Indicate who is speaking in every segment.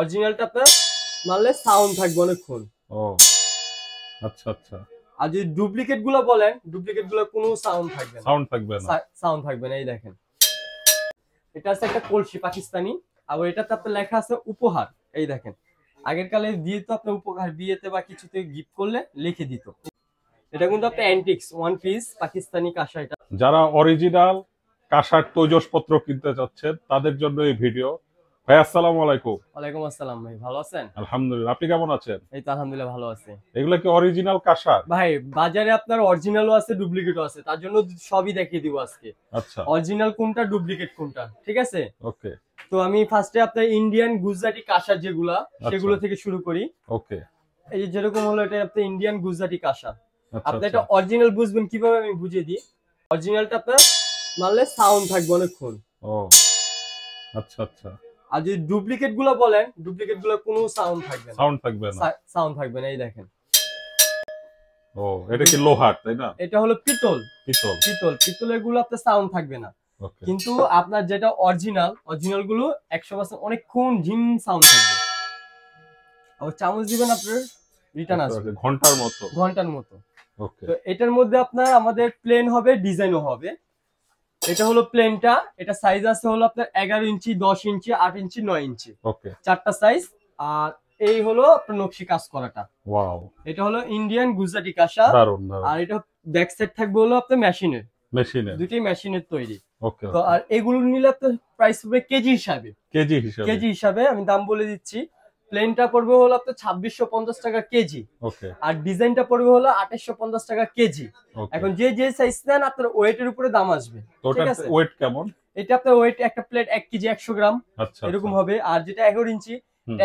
Speaker 1: অরিজিনালটা আপনার মারলে সাউন্ড থাকবে অনেকক্ষণ।
Speaker 2: ও আচ্ছা আচ্ছা।
Speaker 1: আর যদি ডুপ্লিকেট গুলো বলেন, ডুপ্লিকেট গুলো কোনো সাউন্ড থাকবে না। সাউন্ড থাকবে না। এই দেখেন, এটা আছে একটা কলসি পাকিস্তানি, আবার এটাতে আপনার লেখা আছে উপহার। এই দেখেন, আগের কালে দিয়ে তো আপনার উপহার বিয়েতে বা কিছুতে গিফট করলে লিখে দিত। এটা কিন্তু আপনার অ্যান্টিক্স ওয়ান পিস পাকিস্তানি কাঁসা। এটা
Speaker 2: যারা অরিজিনাল কাঁসার তৈজসপত্র কিনতে চাচ্ছেন তাদের জন্য এই ভিডিও। ভাই আসসালামু আলাইকুম।
Speaker 1: ওয়ালাইকুম আসসালাম ভাই, ভালো আছেন?
Speaker 2: আলহামদুলিল্লাহ, আপনি কেমন আছেন?
Speaker 1: এই তো আলহামদুলিল্লাহ ভালো আছি।
Speaker 2: এগুলো কি অরিজিনাল কাঁসার?
Speaker 1: ভাই বাজারে আপনার অরিজিনালও আছে ডুপ্লিকেটও আছে, তার জন্য সবই দেখিয়ে দিব আজকে।
Speaker 2: আচ্ছা,
Speaker 1: অরিজিনাল কোনটা ডুপ্লিকেট কোনটা, ঠিক আছে?
Speaker 2: ওকে।
Speaker 1: তো আমি ফার্স্টে আপনার ইন্ডিয়ান গুজরাটি কাঁসা যেগুলা, সেগুলো থেকে শুরু করি।
Speaker 2: ওকে।
Speaker 1: এই যে যেরকম হলো, এটা আপনার ইন্ডিয়ান গুজরাটি কাঁসা।
Speaker 2: আচ্ছা
Speaker 1: আপনি
Speaker 2: আচ্ছা
Speaker 1: এটা অরিজিনাল বুঝবেন কিভাবে আমি বুঝিয়ে দিই। অরিজিনালটা আপনার মারলে সাউন্ড থাকবে অনেকক্ষণ।
Speaker 2: ও আচ্ছা আচ্ছা।
Speaker 1: আর যদি ডুপ্লিকেট গুলো বলেন, ডুপ্লিকেট গুলো কোনো সাউন্ড থাকবে না। সাউন্ড থাকবে না। এই দেখেন,
Speaker 2: ও এটা কি লোহার, তাই না?
Speaker 1: এটা হলো পিতল।
Speaker 2: পিতল।
Speaker 1: পিতলের গুলো আপনার সাউন্ড থাকবে না।
Speaker 2: ওকে।
Speaker 1: কিন্তু আপনার যেটা অরিজিনাল গুলো 100% অনেকক্ষণ ঝিম সাউন্ড থাকবে। আবার চামচ দিবেন আপনার রিটার্ন আসবে ঘন্টার মতো।
Speaker 2: ওকে।
Speaker 1: তো এটার মধ্যে আপনার আমাদের প্লেন হবে, ডিজাইনও হবে। এটা হলো প্লেনটা, এটা সাইজ আছে হলো আপনার 11 ইঞ্চি, 10 ইঞ্চি, 8 ইঞ্চি, 9 ইঞ্চি।
Speaker 2: ওকে।
Speaker 1: চারটা সাইজ। আর এই হলো আপনার নকশি কাজ করাটা।
Speaker 2: ওয়াও।
Speaker 1: এটা হলো ইন্ডিয়ান গুজরাটি কাঁসা।
Speaker 2: দারুন।
Speaker 1: আর এটা ব্যাক সাইড থাকবে হলো আপনার মেশিনের। দুটি মেশিনের তৈরি।
Speaker 2: ওকে।
Speaker 1: তো আর এগুলো নিলে আপনার প্রাইস পড়বে কেজি হিসাবে। আমি দাম বলে দিচ্ছি। প্লেনটা পড়বে হলো আপনার 2650 টাকা কেজি।
Speaker 2: ওকে।
Speaker 1: আর ডিজাইনটা পড়বে হলো 2850 টাকা কেজি। এখন যে সাইজ নেন আপনার ওয়েটের উপরে দাম আসবে। ঠিক আছে?
Speaker 2: ওয়েট কেমন?
Speaker 1: এটা আপনার ওয়েট একটা প্লেট 1 কেজি 100 গ্রাম এরকম হবে। আর যেটা 11 ইঞ্চি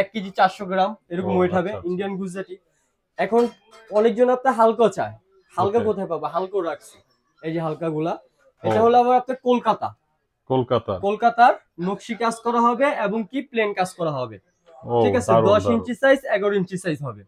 Speaker 1: 1 কেজি 400 গ্রাম এরকম ওয়েট হবে। ইন্ডিয়ান গুজরাটি। এখন অনেকজন আপনার হালকা চায়। হালকা কোথায় পাবো? হালকাও রাখছি, এই যে হালকা গুলা। এটা হলো আবার আপনার কলকাতার নকশি কাজ করা হবে এবং কি প্লেন কাজ করা হবে। ঠিক আছে? 10 ইঞ্চি সাইজ 11 ইঞ্চি সাইজ হবে।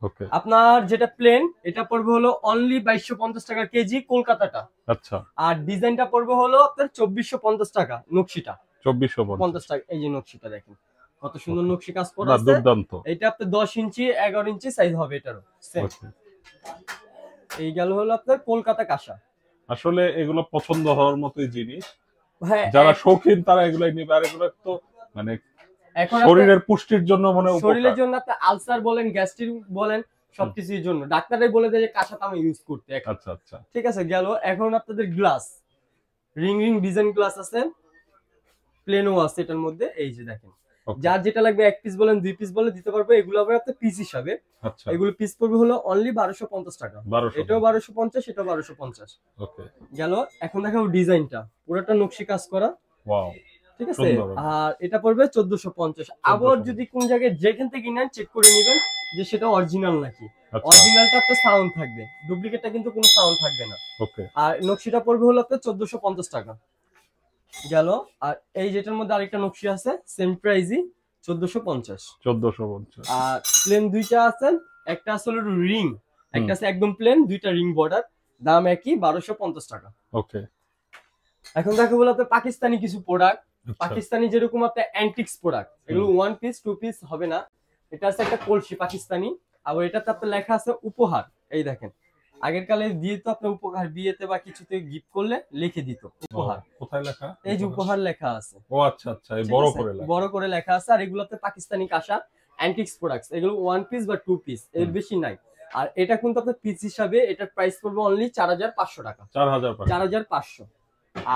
Speaker 2: ওকে।
Speaker 1: আপনার যেটা প্লেন, এটা পড়বে হলো অনলি 2250 টাকা কেজি কলকাতাটা।
Speaker 2: আচ্ছা।
Speaker 1: আর ডিজাইনটা পড়বে হলো আপনার 2450 টাকা নকশিটা।
Speaker 2: 2450
Speaker 1: টাকা। এই যে নকশিটা দেখেন, কত সুন্দর নকশি কাজ করা আছে।
Speaker 2: দুর্দান্ত।
Speaker 1: এটা আপনার 10 ইঞ্চি 11 ইঞ্চি সাইজ হবে এটারও সেম। এই গেল হলো আপনার কলকাতা কাঁসা।
Speaker 2: আসলে এগুলো পছন্দ হওয়ার মতোই জিনিস।
Speaker 1: হ্যাঁ,
Speaker 2: যারা শৌখিন তারা এগুলাই নেবে। আর এগুলো তো মানে
Speaker 1: এখন
Speaker 2: শরীরের পুষ্টির জন্য মনে হয়
Speaker 1: শরীরের জন্য আপনার আলসার বলেন, গ্যাস্ট্রিক বলেন, সবকিছুর জন্য ডাক্তাররাই বলে দেয় যে কাঁসাটা আমি ইউজ করতে।
Speaker 2: আচ্ছা আচ্ছা,
Speaker 1: ঠিক আছে গেল। এখন আপনাদের গ্লাস, রিং ডিজাইন গ্লাস আছে, প্লেনও আছে এটার মধ্যে। এই যে দেখেন, যার যেটা লাগবে 1 পিস বলেন 2 পিস বলে দিতে পারবো। এগুলো আবার আপনার পিস হিসাবে। এগুলো পিস পড়বে হলো অনলি 1250 টাকা। এটাও 1250, এটাও 1250। ওকে গেল। এখন দেখাবো ডিজাইনটা, পুরোটা নকশি কাজ করা।
Speaker 2: ওয়াও,
Speaker 1: ঠিক আছে? আর এটা পড়বে 1450। আবার যদি কোন জায়গায় যেখান থেকে নেন চেক করে নেবেন যে সেটা অরিজিনাল নাকি। অরিজিনালটা আপনার সাউন্ড থাকবে, ডুপ্লিকেটটা কিন্তু কোনো সাউন্ড থাকবে না। ওকে। আর নকশিটা পড়বে হলো আপনার 1450 টাকা গেল। আর এই যেটার মধ্যে আরেকটা নকশি আছে সেম প্রাইসই 1450। আর প্লেন দুইটা আছে, একটা আছে হলো রিং, একটা আছে একদম প্লেন, দুইটা রিং বর্ডার, দাম একই 1250 টাকা। ওকে। এখন দেখাবো আপনার পাকিস্তানি কিছু প্রোডাক্ট। পাকিস্তানি যেরকম আপনার অ্যান্টিক্স প্রোডাক্ট, এগুলো 1 পিস 2 পিস হবে না। এটা আছে একটা কলসি পাকিস্তানি, আর এটাতে আপনার লেখা আছে উপহার। এই দেখেন, আগের কালে দিয়ে তো আপনার উপহার বিয়েতে বা কিছুতে গিফট করলে লিখে দিত উপহার।
Speaker 2: কোথায় লেখা?
Speaker 1: এই যে উপহার লেখা আছে।
Speaker 2: ও আচ্ছা আচ্ছা, এই
Speaker 1: বড় করে লেখা আছে। আর এগুলো আপনার পাকিস্তানি কাঁসা অ্যান্টিক্স প্রোডাক্টস, এগুলো 1 পিস বা 2 পিস, এর বেশি নাই। আর এটা কিন্তু আপনার পিস হিসাবে এটার প্রাইস পড়বে অনলি 4500 টাকা। 4500।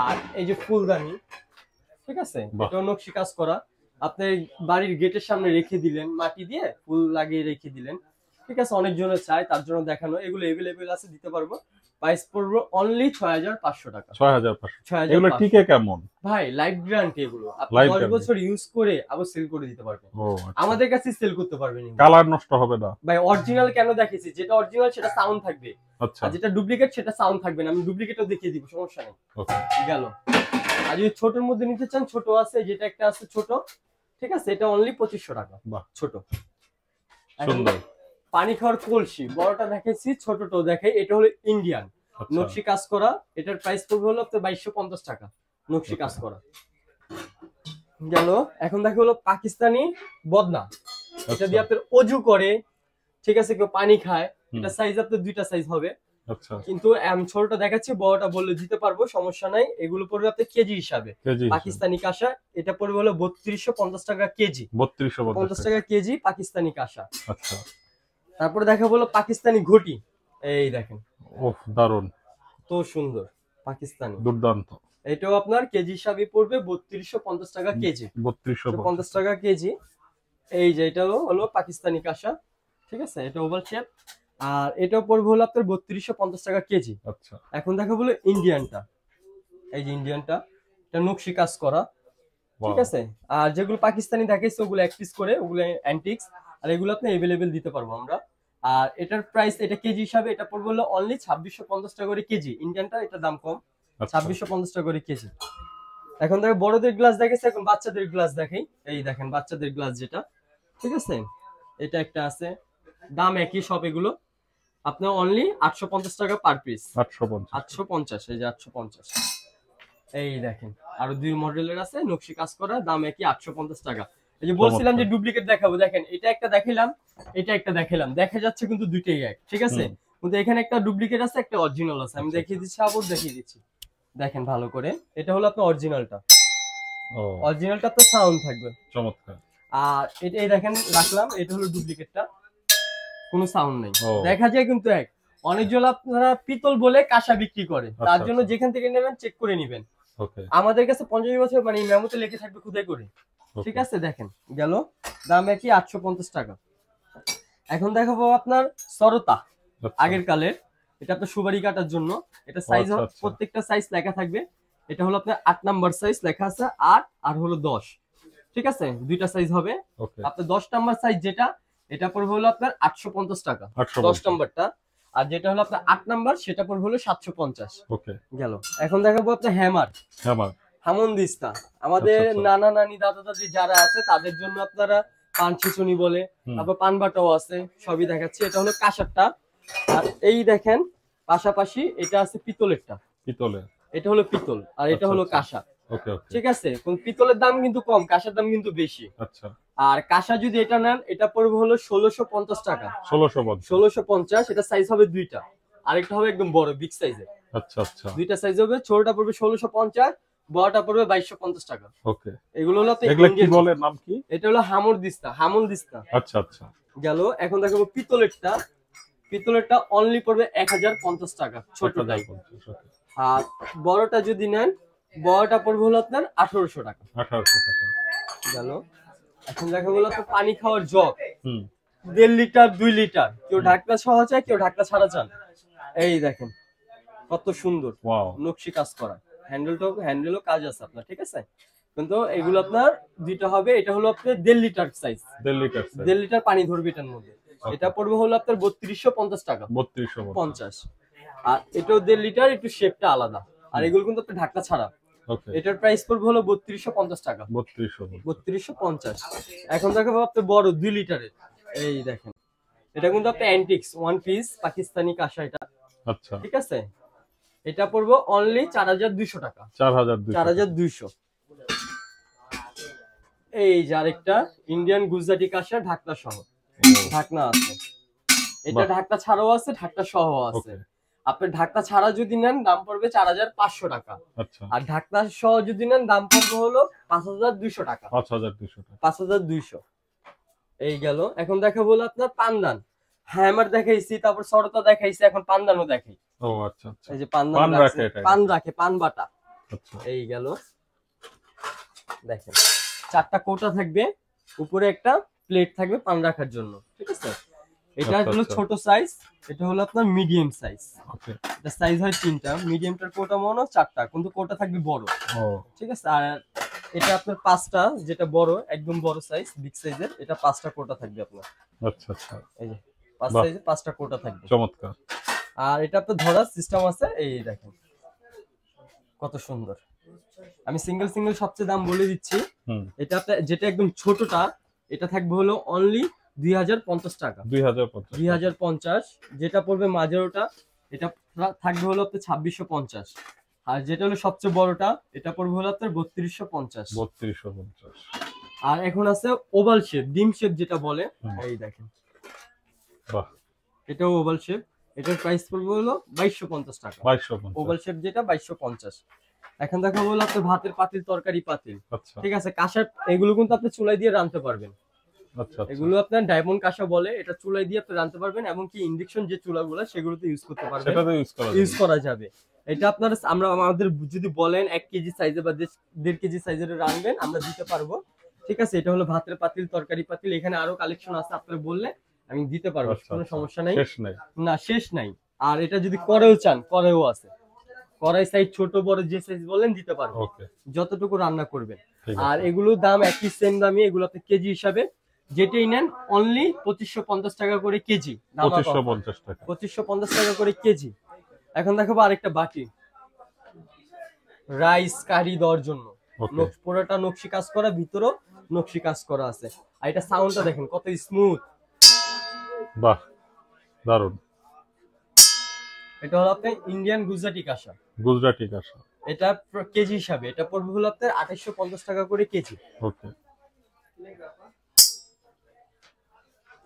Speaker 1: আর এই যে ফুলদানি, ঠিক আছে, এটা নকশি কাজ করা। আপনি বাড়ির গেটের সামনে রেখে দিলেন, মাটি দিয়ে ফুল লাগিয়ে রেখে দিলেন। ঠিক আছে? অনেকজনের চাই, তার জন্য দেখানো। এগুলো अवेलेबल আছে, দিতে পারবো। প্রাইস পড়বে অনলি 6500 টাকা। 6500।
Speaker 2: এগুলো টিকে কেমন?
Speaker 1: ভাই লাইফ গ্যারান্টি, এগুলো আপনি 10 বছর ইউজ করে আবার সেল করে দিতে পারবেন। আমাদের কাছে সেল করতে পারবেন।
Speaker 2: কালার নষ্ট হবে না
Speaker 1: ভাই। অরিজিনাল কেন দেখেছি, যেটা অরিজিনাল সেটা সাউন্ড থাকবে। আচ্ছা। আর যেটা ডুপ্লিকেট সেটা সাউন্ড থাকবে না। আমি ডুপ্লিকেটও দেখিয়ে দিব, সমস্যা নেই। ওকে গেল। আর যদি ছোটর মধ্যে নিতে চান, ছোট আছে, যেটা একটা আছে ছোট। ঠিক আছে? এটা অনলি 2500 টাকা। বাহ, ছোট সুন্দর। পানি খাওয়ার কলসি, বড়টা দেখাইছি, ছোটটাও দেখাই। এটা হলো ইন্ডিয়ান নকশি কাজ করা। এটার প্রাইস পড়বে হলো 2250 টাকা, নকশি কাজ করা। গেল। এখন দেখো হলো পাকিস্তানি বদনা, এটা
Speaker 2: আচ্ছা
Speaker 1: দিয়ে আপনার অজু করে, ঠিক আছে, কেউ পানি খায়।
Speaker 2: হুম।
Speaker 1: এটা সাইজ আপনার দুইটা সাইজ হবে,
Speaker 2: আচ্ছা
Speaker 1: কিন্তু আমি ছোটটা দেখাচ্ছি, বড়টা বললে দিতে পারবো, সমস্যা নাই। এগুলো পড়বে আপনার কেজি হিসাবে।
Speaker 2: কেজি
Speaker 1: পাকিস্তানি কাঁসা এটা পড়বে হলো 3250 টাকা কেজি।
Speaker 2: 3250
Speaker 1: টাকা কেজি পাকিস্তানি কাঁসা।
Speaker 2: আচ্ছা,
Speaker 1: তারপরে দেখা বলো পাকিস্তানি ঘটি, এই দেখেন
Speaker 2: ওহ দারুন,
Speaker 1: তো সুন্দর পাকিস্তানি,
Speaker 2: দুর্দান্ত।
Speaker 1: এটাও আপনার কেজি হিসাবে পড়বে 3250 টাকা কেজি।
Speaker 2: 3250
Speaker 1: টাকা কেজি। এই যে এটা হলো পাকিস্তানি কাঁসা, ঠিক আছে, এটা ওভাল শেপ। আর এটাও পড়বে হলো আপনার 3250 টাকা কেজি।
Speaker 2: আচ্ছা
Speaker 1: এখন দেখা বলো ইন্ডিয়ানটা, এই যে ইন্ডিয়ানটা, এটা নকশি কাজ করা, ঠিক আছে। আর যেগুলো পাকিস্তানি দেখাইছে ওগুলো এক পিস করে, ওগুলো অ্যান্টিক্স, আর এগুলো আপনি अवेलेबल দিতে পারবো আমরা। আর এটার প্রাইস, এটা কেজি হিসাবে এটা পড়বে হলো অনলি 2650 টাকা করে কেজি। ইন্ডিয়ানটা এটা দাম কম, 2650 টাকা করে কেজি। এখন দেখো বড়দের গ্লাস দেখাইছে, এখন বাচ্চাদের গ্লাস দেখাই। এই দেখেন বাচ্চাদের গ্লাস যেটা, ঠিক আছে, এটা একটা আছে, দাম একই সব। এগুলো আপনার অনলি 850 টাকা পার পিস। 850, এই যে 850। এই দেখেন আরো দুই মডেলের আছে, নকশি কাজ করা, দাম একই 850 টাকা। এই যে বলছিলাম যে ডুপ্লিকেট দেখাবো, দেখেন এটা একটা দেখাইলাম, এটা একটা দেখাইলাম, দেখা যাচ্ছে কিন্তু দুইটাই এক, ঠিক আছে, কিন্তু এখানে একটা ডুপ্লিকেট আছে, একটা অরিজিনাল আছে। আমি দেখিয়ে দিচ্ছি, আবার দেখিয়ে দিচ্ছি, দেখেন ভালো করে। এটা হলো আপনার অরিজিনালটা, অরিজিনালটা তো সাউন্ড থাকবে,
Speaker 2: চমৎকার।
Speaker 1: আর এটা এই দেখেন রাখলাম, এটা হলো ডুপ্লিকেটটা, কোনো সাউন্ড নেই, দেখা যায় কিন্তু এক। অনেকজন আপনারা পিতল বলে কাঁসা বিক্রি করে, তার জন্য যেখান থেকে নেবেন চেক করে নেবেন। আমাদের কাছে 50 বছর মানে মেমোতে লেখে থাকবে খুদাই করে, ঠিক আছে। দেখেন গেল, দাম একই 850 টাকা। এখন দেখাবো আপনার সরতা, আগের কালের, এটা আপনার সুপারি কাটার জন্য। এটা সাইজ, প্রত্যেকটা সাইজ লেখা থাকবে। এটা হলো আপনার 8 নাম্বার সাইজ লেখা আছে, 8 আর হলো 10, ঠিক আছে, দুইটা সাইজ হবে। আপনার 10 নাম্বার সাইজ যেটা, এটা পড়বে হলো আপনার 850 টাকা 10 নাম্বারটা। আর যেটা হলো আপনার 8 নাম্বার, সেটা পড়বে হলো 750। ওকে গেল। এখন দেখাবো আপনার হ্যামার, হামনদিস্তা। আমাদের নানা নানি দাদা দাদি যারা আছে তাদের জন্য আপনারা পান ছিচুনি বলে, তারপর পান বাটাও আছে, সবই দেখাচ্ছি। এটা হলো কাঁসারটা, আর এই দেখেন পাশাপাশি এটা আছে পিতলেরটা, এটা হলো পিতল, আর এটা হলো কাঁসা, ঠিক আছে। কোন পিতলের দাম কিন্তু কম, কাঁসার দাম কিন্তু বেশি। আচ্ছা, আর কাঁসা যদি এটা নেন, এটা পড়বে হলো 1650 টাকা। 1650, এটা সাইজ হবে দুইটা, আরেকটা হবে একদম বড় বিগ সাইজের। আচ্ছা আচ্ছা, দুইটা সাইজ হবে, ছোটটা পড়বে 1650, বড়টা পড়বে 2250 টাকা। ওকে, এগুলো হলো
Speaker 2: এগুলা কি বলে, নাম কি?
Speaker 1: এটা হলো হামনদিস্তা। আচ্ছা আচ্ছা, গেল। এখন দেখাবো পিতলেরটা, পিতলেরটা অনলি পড়বে 1050 টাকা, ছোটটাই। আর বড়টা যদি নেন, বড়টা পড়বে হলো আপনার 1800 টাকা। 1800 টাকা গেল। এখন দেখা গেল তো পানি খাওয়ার জগ, 1.5 লিটার 2 লিটার, কেউ ঢাকনা সহ চায়, কেউ ঢাকনা ছাড়া চান। এই দেখেন কত সুন্দর নকশি কাজ করা, হ্যান্ডেলও কাজ আছে আপনার, ঠিক আছে। কিন্তু এগুলো আপনার দুইটা হবে। এটা হলো আপনার 1.5 লিটার সাইজ, 1.5 লিটার পানি ধরবে এটার মধ্যে। এটা পড়বে হলো আপনার 3250 টাকা, 3250। আর এটাও 1.5 লিটার, একটু শেপটা আলাদা। আর এগুলো কিন্তু আপনার ঢাকনা ছাড়া। এটার প্রাইস পড়বে হলো 3250 টাকা, 3250। এখন দেখাবো আপনার বড় 2 লিটারের, এই দেখেন, এটা কিন্তু আপনার অ্যান্টিক্স ওয়ান পিস পাকিস্তানি কাঁসা এটা, আচ্ছা, ঠিক আছে। এটা পড়বে অনলি 4200 টাকা, 4200। এই যে আরেকটা ইন্ডিয়ান গুজরাটি কাঁসা, ঢাকনা সহ, ঢাকনা আছে। এটা ঢাকনা ছাড়াও আছে, ঢাকনা সহ আছে। আপনি ঢাকনা ছাড়া যদি নেন, দাম পড়বে 4500 টাকা। আচ্ছা, আর ঢাকনা সহ যদি নেন, দাম পড়বে হলো 5200 টাকা, 5200। এই গেল। এখন দেখা বলো আপনার পানদান, হ্যামার দেখাইছি, তারপর সরতা দেখাইছি, এখন পানদানও দেখাই। ও আচ্ছা আচ্ছা, এই যে পানদান রাখে, পান রাখে, পান বাটা। আচ্ছা, এই গেল। দেখেন 4টা কোটা থাকবে, উপরে একটা প্লেট থাকবে পান রাখার জন্য, ঠিক আছে। এটা হলো ছোট সাইজ, এটা হলো আপনার মিডিয়াম সাইজ। ওকে, এটা সাইজ হয় 3টা, মিডিয়ামটার কোটা মনে 4টা, কিন্তু কোটা থাকবে বড়, ঠিক আছে। আর এটা আপনার 5টা, যেটা বড় একদম বড় সাইজ বিগ সাইজের, এটা 5টা কোটা থাকবে আপনার। আচ্ছা আচ্ছা, এই যে 5 সাইজে 5টা কোটা থাকবে, চমৎকার। আর এটা আপনার ধরার সিস্টেম আছে, এই দেখেন কত সুন্দর। আমি সিঙ্গেল সবচেয়ে দাম বলে দিচ্ছি। এটা আপনার যেটা একদম ছোটটা, এটা থাকবে হলো অনলি 2050 টাকা, 2050। যেটা পড়বে মাঝেরটা, এটা থাকবে হলো আপনার 2650। আর যেটা হলো সবচেয়ে বড়টা, এটা পড়বে হলো আপনার 3250।
Speaker 2: 3250।
Speaker 1: আর এখন আছে ওভাল শেপ, ডিম শেপ যেটা বলে, এই দেখেন
Speaker 2: বাহ,
Speaker 1: এটাও ওভাল শেপ, এটার প্রাইস পড়বে হলো 2250 টাকা।
Speaker 2: 2250।
Speaker 1: ওভাল শেপ যেটা 2250। এখন দেখা হলো আপনার ভাতের পাতিল, তরকারি পাতিল,
Speaker 2: আচ্ছা
Speaker 1: ঠিক আছে। কাঁসার এগুলো কিন্তু আপনি চুলায় দিয়ে রাঁধতে পারবেন।
Speaker 2: আচ্ছা আচ্ছা।
Speaker 1: এগুলো আপনার ডায়মন্ড কাঁসা বলে, এটা চুলায় দিয়ে আপনি রাঁধতে পারবেন, এবং কি ইন্ডাকশন যে চুলাগুলো সেগুলোতে ইউজ করতে পারবেন,
Speaker 2: সেটাতে
Speaker 1: ইউজ করা যাবে। এটা আপনার আমরা আমাদের যদি বলেন 1 কেজি সাইজে বা 1.5 কেজি সাইজের রাঁধবেন, আমরা দিতে পারবো, ঠিক আছে। এটা হলো ভাতের পাতিল, তরকারি পাতিল, এখানে আরো কালেকশন আছে, আপনারা বললে আমি দিতে পারবো, কোনো সমস্যা নাই।
Speaker 2: শেষ নাই,
Speaker 1: না শেষ নাই। আর এটা যদি করেও চান, করেও আছে, কড়াই সাইজ ছোট বড় যে সাইজ বলেন দিতে পারবো,
Speaker 2: ওকে,
Speaker 1: যতটুকু রান্না করবেন।
Speaker 2: ঠিক
Speaker 1: আর
Speaker 2: আছে।
Speaker 1: এগুলোর দাম একই সেম দামি, এগুলো আপনি কেজি হিসাবে যেটাই নেন অনলি 2550 টাকা করে কেজি।
Speaker 2: 2550 টাকা।
Speaker 1: 2550 টাকা করে কেজি। এখন দেখাবো আরেকটা বাটি, রাইস কারি দেওয়ার জন্য,
Speaker 2: ওকে,
Speaker 1: পুরোটা নকশি কাজ করা, ভিতরেও নকশি কাজ করা আছে। আর এটা সাউন্ডটা দেখেন কত স্মুথ।
Speaker 2: বাহ, দারুন।
Speaker 1: এটা হলো আপনার ইন্ডিয়ান গুজরাটি কাঁসা,
Speaker 2: গুজরাটি কাঁসা।
Speaker 1: এটা কেজি হিসাবে এটা পড়বে হলো আপনার 2850 টাকা করে কেজি।
Speaker 2: ওকে,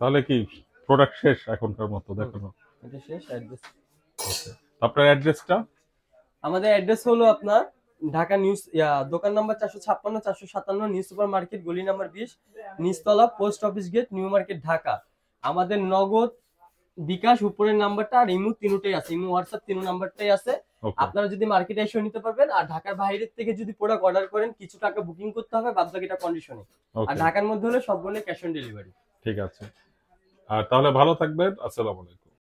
Speaker 2: তাহলে কি প্রোডাক্ট শেষ এখনকার মতো দেখানো?
Speaker 1: এটা শেষ অ্যাড্রেস।
Speaker 2: ওকে, আপনার অ্যাড্রেসটা?
Speaker 1: আমাদের অ্যাড্রেস হলো আপনার ঢাকা নিউজ দোকান নাম্বার 456 457, নিউ সুপার মার্কেট, গলি নাম্বার 20, নিচতলা, post office gate, new market, Dhaka. আমাদের নগদ, বিকাশ উপরের নাম্বারটা আর ইমো তিনটাই আছে, ইমো হোয়াটসঅ্যাপ তিন নাম্বারটাই আছে।
Speaker 2: ওকে,
Speaker 1: আপনারা যদি মার্কেটে এসে নিতে পারবেন, আর ঢাকার বাইরের থেকে যদি প্রোডাক্ট অর্ডার করেন কিছু টাকা বুকিং করতে হবে, বাদ বাকিটা কন্ডিশনে। আর
Speaker 2: ওকে,
Speaker 1: ঢাকার মধ্যে হলে সবগুলো ক্যাশ অন ডেলিভারি।
Speaker 2: ঠিক আছে। আর তাহলে ভালো থাকবেন। আসসালামু আলাইকুম।